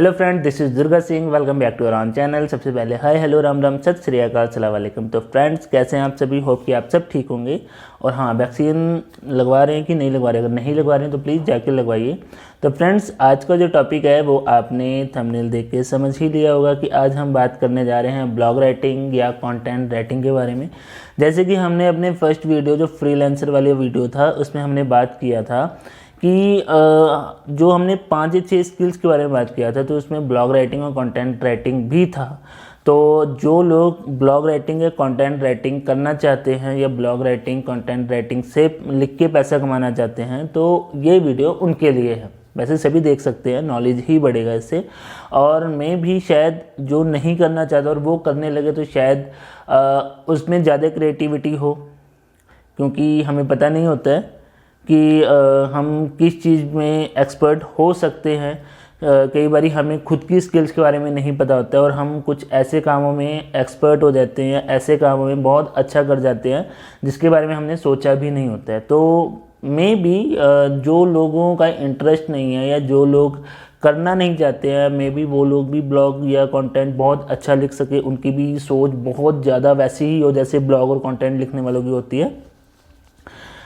Hello friend, this is Durga Singh. Welcome back to our own channel. सबसे पहले hi hello Ram Ram सत श्री अकाल अस्सलाम वालेकुम। तो फ्रेंड्स, कैसे हैं आप सभी? होप कि आप सब ठीक होंगे। और हाँ, वैक्सीन लगवा रहे हैं कि नहीं लगवा रहे? अगर नहीं लगवा रहे हैं तो प्लीज़ जाके लगवाइए। तो फ्रेंड्स, आज का जो टॉपिक है वो आपने थंबनेल देख के समझ ही लिया होगा कि आज हम बात करने जा रहे हैं ब्लॉग राइटिंग या कंटेंट राइटिंग के बारे में। जैसे कि हमने अपने फर्स्ट वीडियो जो फ्रीलांसर वाली वीडियो था उसमें हमने बात किया था कि जो हमने 5 या 6 स्किल्स के बारे में बात किया था, तो उसमें ब्लॉग राइटिंग और कंटेंट राइटिंग भी था। तो जो लोग ब्लॉग राइटिंग या कंटेंट राइटिंग करना चाहते हैं या ब्लॉग राइटिंग कंटेंट राइटिंग से लिख के पैसा कमाना चाहते हैं, तो ये वीडियो उनके लिए है। वैसे सभी देख सकते हैं, नॉलेज ही बढ़ेगा इससे। और मैं भी शायद जो नहीं करना चाहता और वो करने लगे तो शायद उसमें ज़्यादा क्रिएटिविटी हो, क्योंकि हमें पता नहीं होता है कि हम किस चीज़ में एक्सपर्ट हो सकते हैं। कई बार हमें खुद की स्किल्स के बारे में नहीं पता होता है और हम कुछ ऐसे कामों में एक्सपर्ट हो जाते हैं, ऐसे कामों में बहुत अच्छा कर जाते हैं जिसके बारे में हमने सोचा भी नहीं होता है। तो मे बी जो लोगों का इंटरेस्ट नहीं है या जो लोग करना नहीं चाहते हैं, मे बी वो लोग भी ब्लॉग या कंटेंट बहुत अच्छा लिख सके, उनकी भी सोच बहुत ज़्यादा वैसी ही हो जैसे ब्लॉग और कंटेंट लिखने वालों की होती है।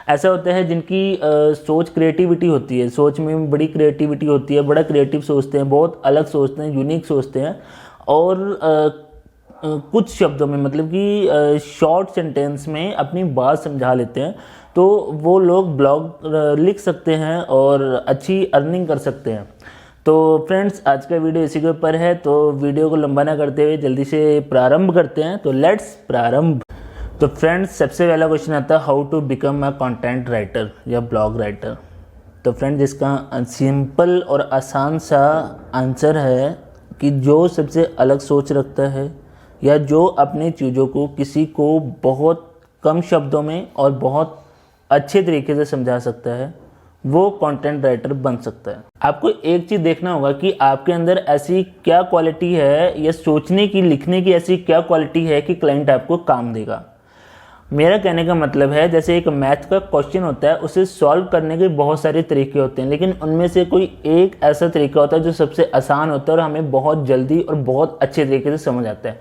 ऐसा होता है जिनकी सोच क्रिएटिविटी होती है, सोच में बड़ी क्रिएटिविटी होती है, बड़ा क्रिएटिव सोचते हैं, बहुत अलग सोचते हैं, यूनिक सोचते हैं। और कुछ शब्दों में मतलब कि शॉर्ट सेंटेंस में अपनी बात समझा लेते हैं। तो वो लोग ब्लॉग लिख सकते हैं और अच्छी अर्निंग कर सकते हैं। तो फ्रेंड्स, आज का वीडियो इसी के ऊपर है। तो वीडियो को लंबा ना करते हुए जल्दी से प्रारंभ करते हैं। तो लेट्स प्रारंभ। तो फ्रेंड्स, सबसे पहला क्वेश्चन आता है, how to become a content writer या ब्लॉग राइटर। तो फ्रेंड्स, इसका सिंपल और आसान सा आंसर है कि जो सबसे अलग सोच रखता है या जो अपनी चीज़ों को किसी को बहुत कम शब्दों में और बहुत अच्छे तरीके से समझा सकता है, वो कंटेंट राइटर बन सकता है। आपको एक चीज़ देखना होगा कि आपके अंदर ऐसी क्या क्वालिटी है या सोचने की, लिखने की ऐसी क्या क्वालिटी है कि क्लाइंट आपको काम देगा। मेरा कहने का मतलब है, जैसे एक मैथ का क्वेश्चन होता है, उसे सॉल्व करने के बहुत सारे तरीके होते हैं, लेकिन उनमें से कोई एक ऐसा तरीका होता है जो सबसे आसान होता है और हमें बहुत जल्दी और बहुत अच्छे तरीके से समझ आता है।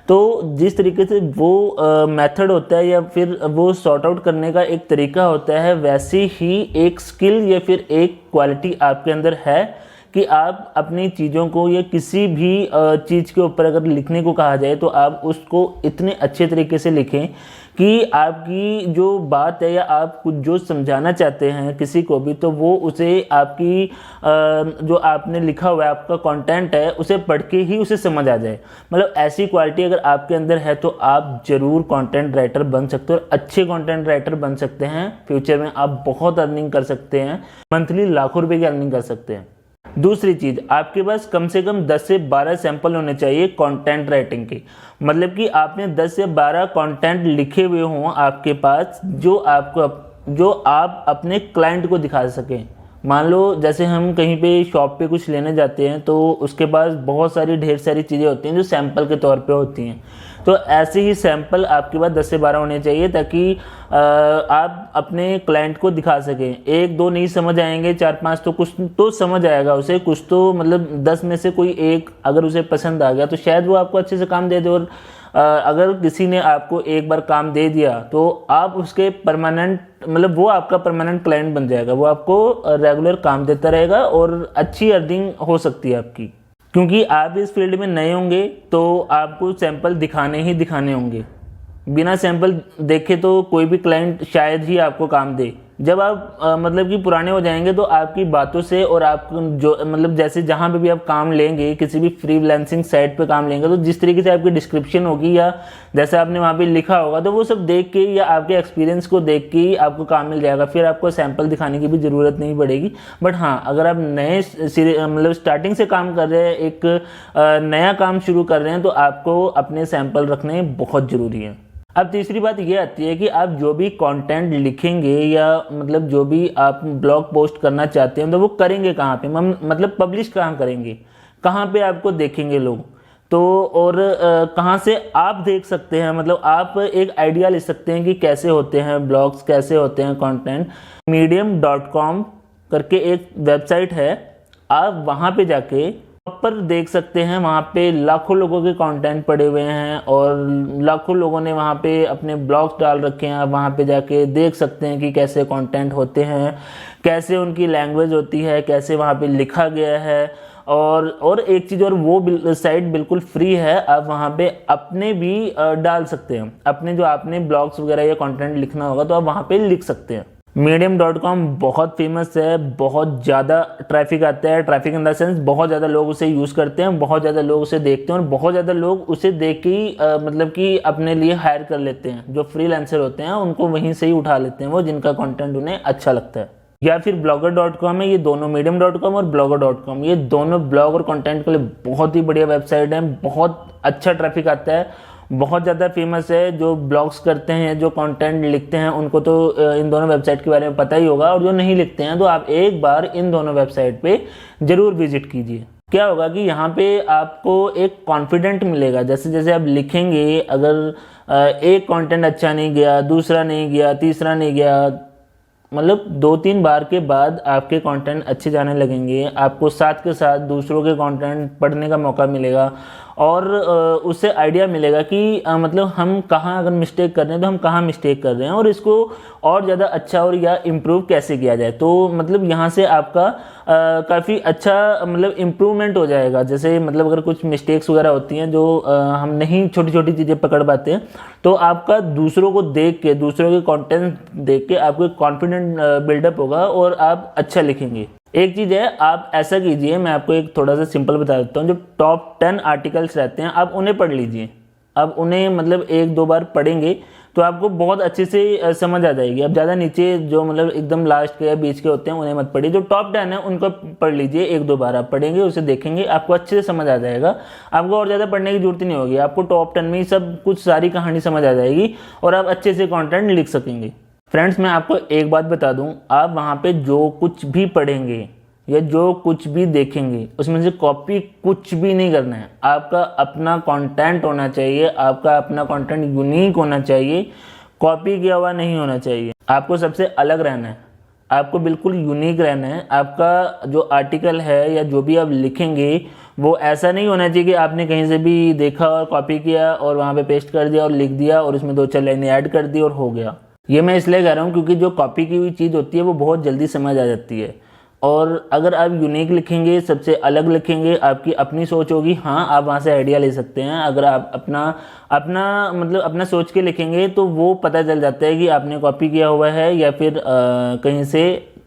तो जिस तरीके से वो मेथड होता है या फिर वो सॉर्ट आउट करने का एक तरीका होता है, वैसे ही एक स्किल या फिर एक क्वालिटी आपके अंदर है कि आप अपनी चीज़ों को या किसी भी चीज़ के ऊपर अगर लिखने को कहा जाए तो आप उसको इतने अच्छे तरीके से लिखें कि आपकी जो बात है या आप कुछ जो समझाना चाहते हैं किसी को भी, तो वो उसे आपकी जो आपने लिखा हुआ है, आपका कंटेंट है, उसे पढ़ के ही उसे समझ आ जाए। मतलब ऐसी क्वालिटी अगर आपके अंदर है तो आप ज़रूर कंटेंट राइटर बन सकते हो और अच्छे कंटेंट राइटर बन सकते हैं। फ्यूचर में आप बहुत अर्निंग कर सकते हैं, मंथली लाखों रुपए की अर्निंग कर सकते हैं। दूसरी चीज़, आपके पास कम से कम 10 से 12 सैंपल होने चाहिए कंटेंट राइटिंग के। मतलब कि आपने 10 से 12 कंटेंट लिखे हुए हों आपके पास, जो आप अपने क्लाइंट को दिखा सकें। मान लो जैसे हम कहीं पे शॉप पे कुछ लेने जाते हैं तो उसके पास बहुत सारी ढेर सारी चीज़ें होती हैं जो सैंपल के तौर पे होती हैं। तो ऐसे ही सैंपल आपके पास 10 से 12 होने चाहिए ताकि आप अपने क्लाइंट को दिखा सकें। 1-2 नहीं समझ आएंगे, 4-5 तो कुछ तो समझ आएगा उसे, कुछ तो मतलब 10 में से कोई एक अगर उसे पसंद आ गया तो शायद वो आपको अच्छे से काम दे दे। और अगर किसी ने आपको एक बार काम दे दिया तो आप उसके परमानेंट, मतलब वो आपका परमानेंट क्लाइंट बन जाएगा, वो आपको रेगुलर काम देता रहेगा और अच्छी अर्निंग हो सकती है आपकी। क्योंकि आप इस फील्ड में नए होंगे तो आपको सैंपल दिखाने ही दिखाने होंगे। बिना सैंपल देखे तो कोई भी क्लाइंट शायद ही आपको काम दे। जब आप मतलब कि पुराने हो जाएंगे तो आपकी बातों से और आप जो मतलब जैसे जहाँ पे भी आप काम लेंगे, किसी भी फ्रीलांसिंग साइट पे काम लेंगे, तो जिस तरीके से आपकी डिस्क्रिप्शन होगी या जैसे आपने वहाँ पे लिखा होगा, तो वो सब देख के या आपके एक्सपीरियंस को देख के ही आपको काम मिल जाएगा। फिर आपको सैंपल दिखाने की भी ज़रूरत नहीं पड़ेगी। बट हाँ, अगर आप नए मतलब स्टार्टिंग से काम कर रहे हैं, एक नया काम शुरू कर रहे हैं, तो आपको अपने सैंपल रखने बहुत ज़रूरी है। अब तीसरी बात ये आती है कि आप जो भी कंटेंट लिखेंगे या मतलब जो भी आप ब्लॉग पोस्ट करना चाहते हैं तो वो करेंगे कहाँ पे, मतलब पब्लिश कहाँ करेंगे, कहाँ पे आपको देखेंगे लोग, तो और कहाँ से आप देख सकते हैं। मतलब आप एक आइडिया ले सकते हैं कि कैसे होते हैं ब्लॉग्स, कैसे होते हैं कंटेंट। medium.com करके एक वेबसाइट है, आप वहाँ पे जाके पर देख सकते हैं वहाँ पे लाखों लोगों के कंटेंट पड़े हुए हैं और लाखों लोगों ने वहाँ पे अपने ब्लॉग्स डाल रखे हैं। आप वहाँ पे जाके देख सकते हैं कि कैसे कंटेंट होते हैं, कैसे उनकी लैंग्वेज होती है, कैसे वहाँ पे लिखा गया है। और एक चीज़ और, वो साइट बिल्कुल फ्री है। आप वहाँ पे अपने भी डाल सकते हैं, अपने जो आपने ब्लॉग्स वगैरह या कंटेंट लिखना होगा तो आप वहाँ पे लिख सकते हैं। medium.com बहुत फेमस है, बहुत ज़्यादा ट्रैफिक आता है, ट्रैफिक इन द सेंस बहुत ज़्यादा लोग उसे यूज़ करते हैं, बहुत ज़्यादा लोग उसे देखते हैं और बहुत ज़्यादा लोग उसे देख के ही मतलब कि अपने लिए हायर कर लेते हैं। जो फ्रीलांसर होते हैं उनको वहीं से ही उठा लेते हैं वो, जिनका कंटेंट उन्हें अच्छा लगता है। या फिर blogger.com है, ये दोनों medium.com और blogger.com, ये दोनों ब्लॉग और कंटेंट के लिए बहुत ही बढ़िया वेबसाइट है। बहुत अच्छा ट्रैफिक आता है, बहुत ज़्यादा फेमस है। जो ब्लॉग्स करते हैं, जो कंटेंट लिखते हैं, उनको तो इन दोनों वेबसाइट के बारे में पता ही होगा, और जो नहीं लिखते हैं तो आप एक बार इन दोनों वेबसाइट पे ज़रूर विजिट कीजिए। क्या होगा कि यहाँ पे आपको एक कॉन्फिडेंट मिलेगा। जैसे जैसे आप लिखेंगे, अगर एक कंटेंट अच्छा नहीं गया, दूसरा नहीं गया, तीसरा नहीं गया, मतलब 2-3 बार के बाद आपके कंटेंट अच्छे जाने लगेंगे। आपको साथ के साथ दूसरों के कंटेंट पढ़ने का मौका मिलेगा और उससे आइडिया मिलेगा कि मतलब हम कहाँ अगर मिस्टेक कर रहे हैं तो हम कहाँ मिस्टेक कर रहे हैं और इसको और ज़्यादा अच्छा और या इम्प्रूव कैसे किया जाए। तो मतलब यहाँ से आपका काफ़ी अच्छा मतलब इम्प्रूवमेंट हो जाएगा। जैसे मतलब अगर कुछ मिस्टेक्स वगैरह होती हैं जो हम नहीं छोटी छोटी चीज़ें पकड़ पाते हैं, तो आपका दूसरों को देख के, दूसरों के कंटेंट देख के आपको कॉन्फिडेंट बिल्डअप होगा और आप अच्छा लिखेंगे। एक चीज़ है, आप ऐसा कीजिए, मैं आपको एक थोड़ा सा सिंपल बता देता हूँ। जो टॉप 10 आर्टिकल्स रहते हैं आप उन्हें पढ़ लीजिए। आप उन्हें मतलब 1-2 बार पढ़ेंगे तो आपको बहुत अच्छे से समझ आ जाएगी। अब ज़्यादा नीचे जो मतलब एकदम लास्ट के या बीच के होते हैं उन्हें मत पढ़िए। जो टॉप 10 है उनको पढ़ लीजिए, 1-2 बार आप पढ़ेंगे, उसे देखेंगे, आपको अच्छे से समझ आ जाएगा। आपको और ज़्यादा पढ़ने की जरूरत नहीं होगी, आपको टॉप 10 में ही सब कुछ सारी कहानी समझ आ जाएगी और आप अच्छे से कॉन्टेंट लिख सकेंगे। फ्रेंड्स, मैं आपको एक बात बता दूं, आप वहाँ पे जो कुछ भी पढ़ेंगे या जो कुछ भी देखेंगे उसमें से कॉपी कुछ भी नहीं करना है। आपका अपना कंटेंट होना चाहिए, आपका अपना कंटेंट यूनिक होना चाहिए, कॉपी किया हुआ नहीं होना चाहिए। आपको सबसे अलग रहना है, आपको बिल्कुल यूनिक रहना है। आपका जो आर्टिकल है या जो भी आप लिखेंगे वो ऐसा नहीं होना चाहिए कि आपने कहीं से भी देखा और कॉपी किया और वहाँ पे पेस्ट कर दिया और लिख दिया और उसमें 2-4 लाइनें ऐड कर दी और हो गया। ये मैं इसलिए कह रहा हूँ क्योंकि जो कॉपी की हुई चीज़ होती है वो बहुत जल्दी समझ आ जाती है। और अगर आप यूनिक लिखेंगे, सबसे अलग लिखेंगे, आपकी अपनी सोच होगी, हाँ आप वहाँ से आइडिया ले सकते हैं। अगर आप अपना सोच के लिखेंगे तो वो पता चल जाता है कि आपने कॉपी किया हुआ है या फिर कहीं से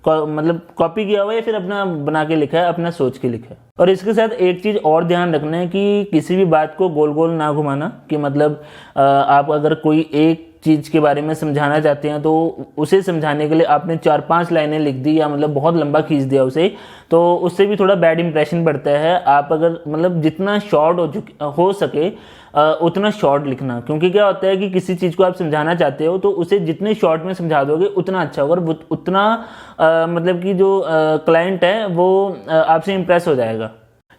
मतलब कॉपी किया हुआ है या फिर अपना बना के लिखा है, अपना सोच के लिखा है। और इसके साथ एक चीज़ और ध्यान रखना है कि किसी भी बात को गोल गोल ना घुमाना। कि मतलब आप अगर कोई एक चीज़ के बारे में समझाना चाहते हैं तो उसे समझाने के लिए आपने 4-5 लाइनें लिख दी या मतलब बहुत लंबा खींच दिया उसे, तो उससे भी थोड़ा बैड इंप्रेशन बढ़ता है। आप अगर मतलब जितना शॉर्ट हो सके उतना शॉर्ट लिखना, क्योंकि क्या होता है कि किसी चीज़ को आप समझाना चाहते हो तो उसे जितने शॉर्ट में समझा दोगे उतना अच्छा होगा और उतना मतलब कि जो क्लाइंट है वो आपसे इम्प्रेस हो जाएगा।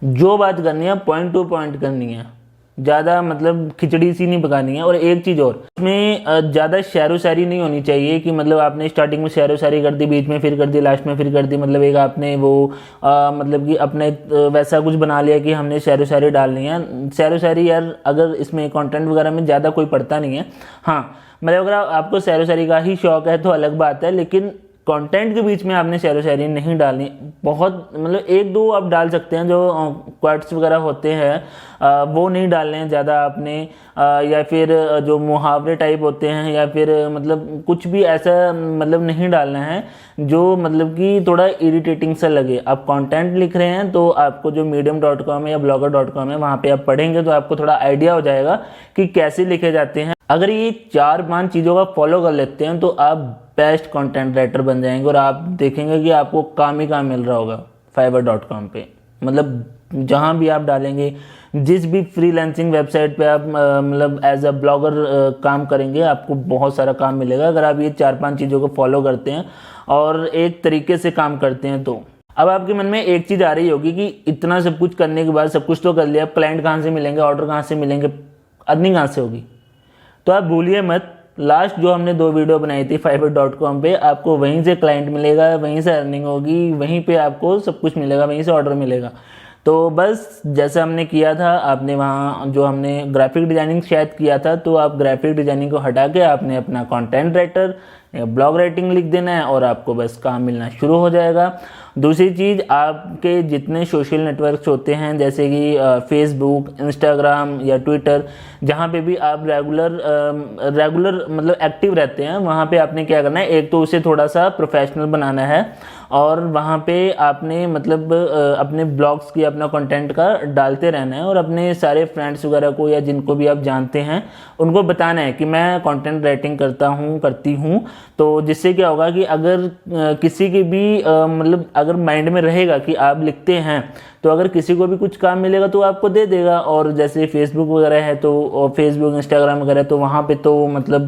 जो बात करनी है पॉइंट टू पॉइंट करनी है, ज़्यादा मतलब खिचड़ी सी नहीं पकानी है। और एक चीज़ और, इसमें ज़्यादा शेरो शायरी नहीं होनी चाहिए कि मतलब आपने स्टार्टिंग में शेरो शायरी कर दी, बीच में फिर कर दी, लास्ट में फिर कर दी। मतलब एक आपने वो मतलब कि अपने वैसा कुछ बना लिया कि हमने शेरो शायरी डालनी है। शेरो शायरी यार अगर इसमें कंटेंट वगैरह में ज़्यादा कोई पढ़ता नहीं है। हाँ मतलब अगर आपको शेरो शायरी का ही शौक है तो अलग बात है, लेकिन कंटेंट के बीच में आपने शेरो शायरी नहीं डालनी। बहुत मतलब 1-2 आप डाल सकते हैं, जो क्वाट्स वगैरह होते हैं वो नहीं डालने हैं ज़्यादा आपने, या फिर जो मुहावरे टाइप होते हैं या फिर मतलब कुछ भी ऐसा मतलब नहीं डालना है जो मतलब कि थोड़ा इरिटेटिंग सा लगे। आप कंटेंट लिख रहे हैं तो आपको जो medium.com है या blogger.com है वहाँ पे आप पढ़ेंगे तो आपको थोड़ा आइडिया हो जाएगा कि कैसे लिखे जाते हैं। अगर ये 4-5 चीज़ों का फॉलो कर लेते हैं तो आप बेस्ट कंटेंट राइटर बन जाएंगे और आप देखेंगे कि आपको काम ही काम मिल रहा होगा fiverr.com पे। मतलब जहाँ भी आप डालेंगे, जिस भी फ्रीलांसिंग वेबसाइट पे आप मतलब एज अ ब्लॉगर काम करेंगे, आपको बहुत सारा काम मिलेगा अगर आप ये 4-5 चीज़ों को फॉलो करते हैं और एक तरीके से काम करते हैं। तो अब आपके मन में एक चीज़ आ रही होगी कि इतना सब कुछ करने के बाद, सब कुछ तो कर लिया, क्लाइंट कहाँ से मिलेंगे, ऑर्डर कहाँ से मिलेंगे, अर्निंग कहाँ से होगी। तो आप भूलिए मत, लास्ट जो हमने 2 वीडियो बनाई थी fiverr.com पे, आपको वहीं से क्लाइंट मिलेगा, वहीं से अर्निंग होगी, वहीं पे आपको सब कुछ मिलेगा, वहीं से ऑर्डर मिलेगा। तो बस जैसे हमने किया था, आपने वहाँ जो हमने ग्राफिक डिजाइनिंग शायद किया था, तो आप ग्राफिक डिजाइनिंग को हटा के आपने अपना कंटेंट राइटर या ब्लॉग राइटिंग लिख देना है और आपको बस काम मिलना शुरू हो जाएगा। दूसरी चीज़, आपके जितने सोशल नेटवर्क्स होते हैं जैसे कि फेसबुक, इंस्टाग्राम या ट्विटर, जहाँ पे भी आप रेगुलर मतलब एक्टिव रहते हैं, वहाँ पे आपने क्या करना है, एक तो उसे थोड़ा सा प्रोफेशनल बनाना है और वहाँ पे आपने मतलब अपने ब्लॉग्स की अपना कंटेंट का डालते रहना है और अपने सारे फ्रेंड्स वगैरह को या जिनको भी आप जानते हैं उनको बताना है कि मैं कंटेंट राइटिंग करती हूँ। तो जिससे क्या होगा कि अगर किसी की भी मतलब अगर माइंड में रहेगा कि आप लिखते हैं, तो अगर किसी को भी कुछ काम मिलेगा तो आपको दे देगा। और जैसे फेसबुक वगैरह है तो फेसबुक, इंस्टाग्राम वगैरह, तो वहाँ पे तो मतलब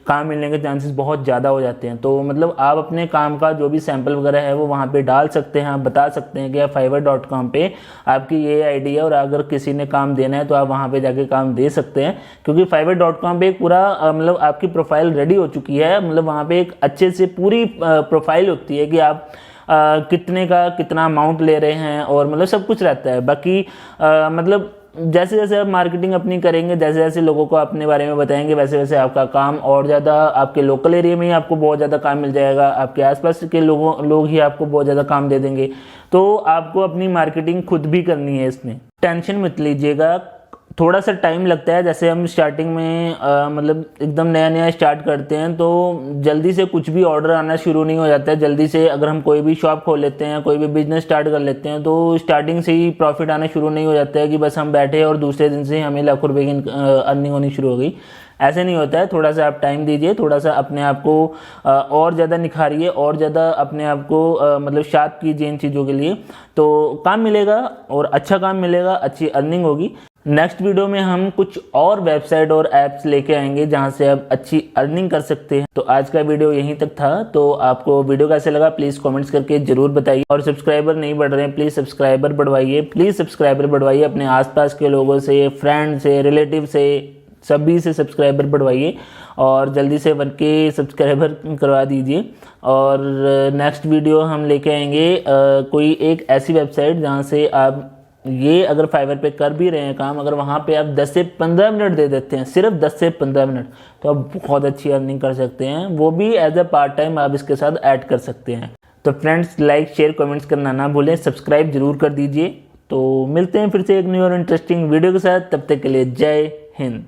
काम मिलने के चांसेस बहुत ज़्यादा हो जाते हैं। तो मतलब आप अपने काम का जो भी सैंपल वगैरह है वो वहाँ पे डाल सकते हैं। आप बता सकते हैं कि आप fiverr.com पे आपकी ये आईडी है और अगर किसी ने काम देना है तो आप वहाँ पे जाके काम दे सकते हैं, क्योंकि fiverr.com पे एक पूरा मतलब आपकी प्रोफाइल रेडी हो चुकी है। मतलब वहाँ पे एक अच्छे से पूरी प्रोफाइल होती है कि आप कितने का कितना अमाउंट ले रहे हैं और मतलब सब कुछ रहता है। बाकी मतलब जैसे जैसे आप मार्केटिंग अपनी करेंगे, जैसे जैसे लोगों को अपने बारे में बताएंगे, वैसे वैसे आपका काम और ज़्यादा, आपके लोकल एरिया में ही आपको बहुत ज़्यादा काम मिल जाएगा, आपके आसपास के लोग ही आपको बहुत ज़्यादा काम दे देंगे। तो आपको अपनी मार्केटिंग खुद भी करनी है। इसमें टेंशन मत लीजिएगा, थोड़ा सा टाइम लगता है। जैसे हम स्टार्टिंग में मतलब एकदम नया नया स्टार्ट करते हैं तो जल्दी से कुछ भी ऑर्डर आना शुरू नहीं हो जाता है। जल्दी से अगर हम कोई भी शॉप खोल लेते हैं, कोई भी बिजनेस स्टार्ट कर लेते हैं, तो स्टार्टिंग से ही प्रॉफिट आना शुरू नहीं हो जाता है कि बस हम बैठे और दूसरे दिन से हमें लाखों रुपए की अर्निंग होनी शुरू हो गई। ऐसे नहीं होता है। थोड़ा सा आप टाइम दीजिए, थोड़ा सा अपने आप को और ज़्यादा निखारिए और ज़्यादा अपने आप को मतलब शार्प कीजिए इन चीज़ों के लिए, तो काम मिलेगा और अच्छा काम मिलेगा, अच्छी अर्निंग होगी। नेक्स्ट वीडियो में हम कुछ और वेबसाइट और ऐप्स लेके आएंगे जहां से आप अच्छी अर्निंग कर सकते हैं। तो आज का वीडियो यहीं तक था। तो आपको वीडियो कैसे लगा प्लीज़ कमेंट्स करके ज़रूर बताइए। और सब्सक्राइबर नहीं बढ़ रहे हैं, प्लीज़ सब्सक्राइबर बढ़वाइए, अपने आसपास के लोगों से, फ्रेंड से, रिलेटिव से, सभी से सब्सक्राइबर बढ़वाइए और जल्दी से 1K सब्सक्राइबर करवा दीजिए। और नेक्स्ट वीडियो हम लेके आएंगे कोई एक ऐसी वेबसाइट जहाँ से आप ये अगर फाइवर पे कर भी रहे हैं काम, अगर वहाँ पे आप 10 से 15 मिनट दे देते हैं, सिर्फ 10 से 15 मिनट, तो आप बहुत अच्छी अर्निंग कर सकते हैं। वो भी एज अ पार्ट टाइम आप इसके साथ ऐड कर सकते हैं। तो फ्रेंड्स, लाइक शेयर कमेंट्स करना ना भूलें, सब्सक्राइब जरूर कर दीजिए। तो मिलते हैं फिर से एक न्यू और इंटरेस्टिंग वीडियो के साथ, तब तक के लिए जय हिंद।